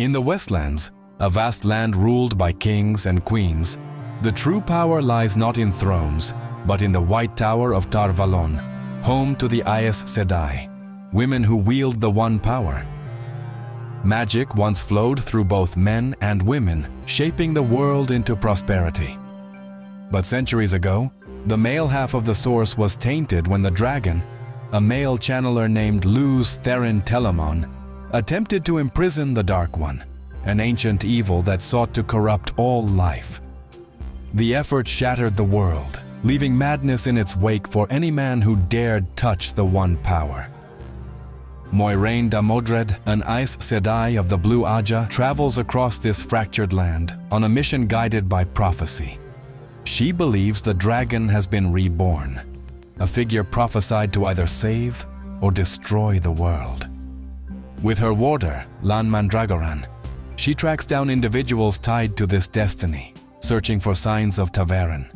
In the Westlands, a vast land ruled by kings and queens, the true power lies not in thrones, but in the White Tower of Tar Valon, home to the Aes Sedai, women who wield the One Power. Magic once flowed through both men and women, shaping the world into prosperity. But centuries ago, the male half of the source was tainted when the dragon, a male channeler named Luz Therin Telamon, attempted to imprison the Dark One, an ancient evil that sought to corrupt all life. The effort shattered the world, leaving madness in its wake for any man who dared touch the One Power. Moiraine Damodred, an Aes Sedai of the Blue Aja, travels across this fractured land on a mission guided by prophecy. She believes the dragon has been reborn, a figure prophesied to either save or destroy the world. With her warder, Lan Mandragoran, she tracks down individuals tied to this destiny, searching for signs of Ta'veren,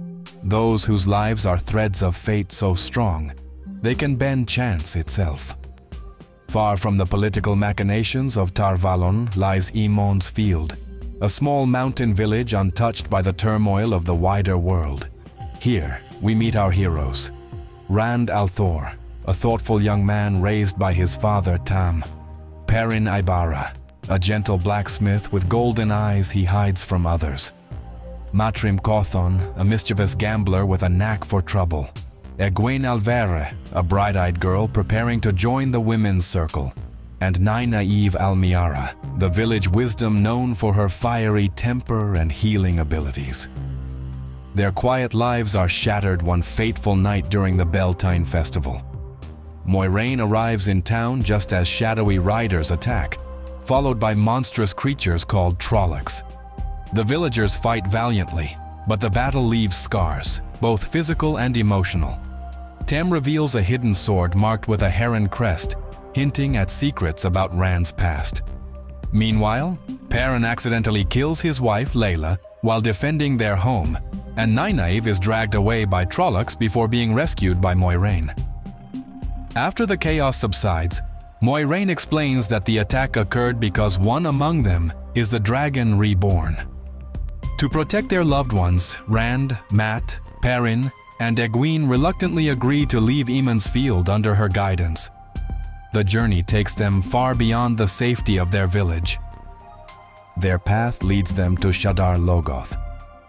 those whose lives are threads of fate so strong they can bend chance itself. Far from the political machinations of Tar Valon lies Imon's Field, a small mountain village untouched by the turmoil of the wider world. Here, we meet our heroes. Rand al'Thor, a thoughtful young man raised by his father Tam. Perrin Aybara, a gentle blacksmith with golden eyes he hides from others. Matrim Cawthon, a mischievous gambler with a knack for trouble. Egwene Alvere, a bright-eyed girl preparing to join the women's circle, and Nynaeve Almiara, the village wisdom known for her fiery temper and healing abilities. Their quiet lives are shattered one fateful night during the Beltane Festival. Moiraine arrives in town just as shadowy riders attack, followed by monstrous creatures called Trollocs. The villagers fight valiantly, but the battle leaves scars, both physical and emotional. Tam reveals a hidden sword marked with a heron crest, hinting at secrets about Rand's past. Meanwhile, Perrin accidentally kills his wife, Layla, while defending their home, and Nynaeve is dragged away by Trollocs before being rescued by Moiraine. After the chaos subsides, Moiraine explains that the attack occurred because one among them is the dragon reborn. To protect their loved ones, Rand, Mat, Perrin, and Egwene reluctantly agree to leave Imon's Field under her guidance. The journey takes them far beyond the safety of their village. Their path leads them to Shadar Logoth,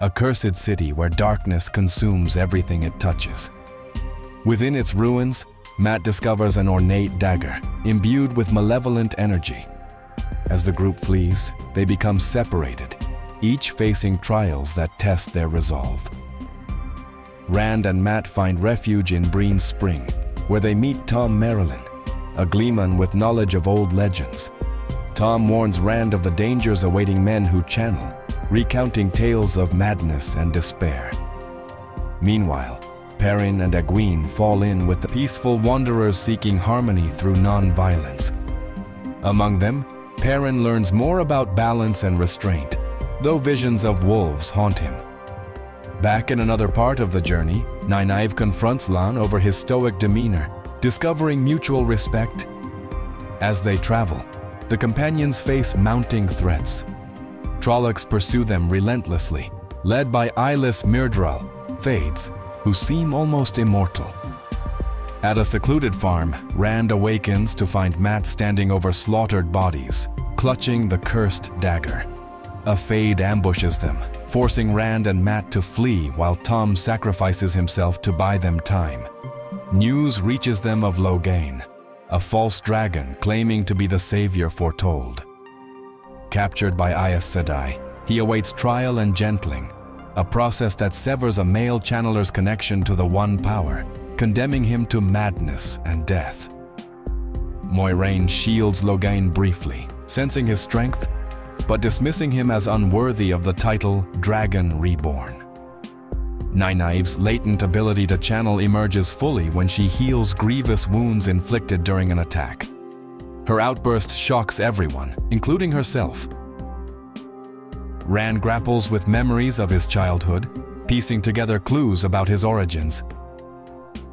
a cursed city where darkness consumes everything it touches. Within its ruins, Mat discovers an ornate dagger, imbued with malevolent energy. As the group flees, they become separated, each facing trials that test their resolve. Rand and Mat find refuge in Breen's Spring, where they meet Tom Merrilin, a gleeman with knowledge of old legends. Tom warns Rand of the dangers awaiting men who channel, recounting tales of madness and despair. Meanwhile, Perrin and Egwene fall in with the peaceful wanderers seeking harmony through non-violence. Among them, Perrin learns more about balance and restraint, though visions of wolves haunt him. Back in another part of the journey, Nynaeve confronts Lan over his stoic demeanor, discovering mutual respect. As they travel, the companions face mounting threats. Trollocs pursue them relentlessly, led by eyeless Myrddraal, Fades, who seem almost immortal. At a secluded farm, Rand awakens to find Mat standing over slaughtered bodies, clutching the cursed dagger. A Fade ambushes them, forcing Rand and Mat to flee while Tom sacrifices himself to buy them time. News reaches them of Loghain, a false dragon claiming to be the savior foretold. Captured by Aes Sedai, he awaits trial and gentling, a process that severs a male channeler's connection to the One Power, condemning him to madness and death. Moiraine shields Loghain briefly, sensing his strength, but dismissing him as unworthy of the title Dragon Reborn. Nynaeve's latent ability to channel emerges fully when she heals grievous wounds inflicted during an attack. Her outburst shocks everyone, including herself. Rand grapples with memories of his childhood, piecing together clues about his origins.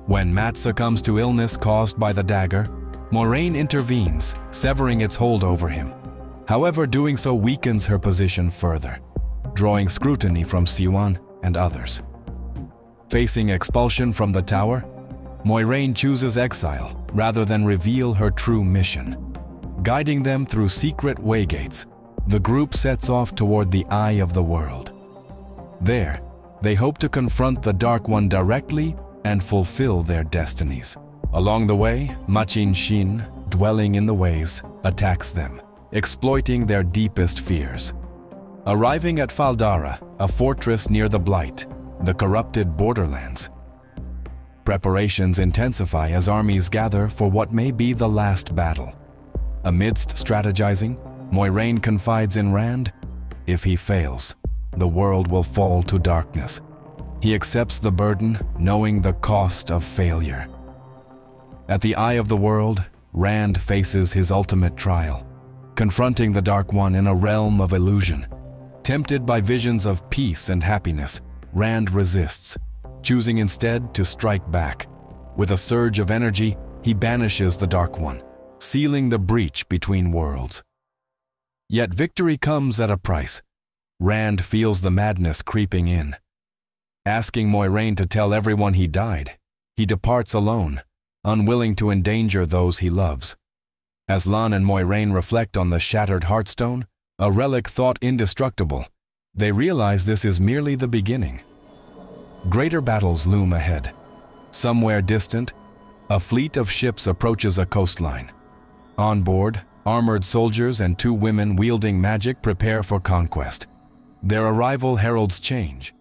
When Mat succumbs to illness caused by the dagger, Moiraine intervenes, severing its hold over him. However, doing so weakens her position further, drawing scrutiny from Siwan and others. Facing expulsion from the tower, Moiraine chooses exile rather than reveal her true mission. Guiding them through secret waygates, the group sets off toward the Eye of the World. There, they hope to confront the Dark One directly and fulfill their destinies. Along the way, Machin Shin, dwelling in the ways, attacks them, exploiting their deepest fears. Arriving at Faldara, a fortress near the Blight, the corrupted borderlands, preparations intensify as armies gather for what may be the last battle. Amidst strategizing, Moiraine confides in Rand, if he fails, the world will fall to darkness. He accepts the burden, knowing the cost of failure. At the Eye of the World, Rand faces his ultimate trial, confronting the Dark One in a realm of illusion. Tempted by visions of peace and happiness, Rand resists, choosing instead to strike back. With a surge of energy, he banishes the Dark One, sealing the breach between worlds. Yet victory comes at a price. Rand feels the madness creeping in. Asking Moiraine to tell everyone he died, he departs alone, unwilling to endanger those he loves. As Lan and Moiraine reflect on the shattered Heartstone, a relic thought indestructible, they realize this is merely the beginning. Greater battles loom ahead. Somewhere distant, a fleet of ships approaches a coastline. On board, armored soldiers and two women wielding magic prepare for conquest. Their arrival heralds change.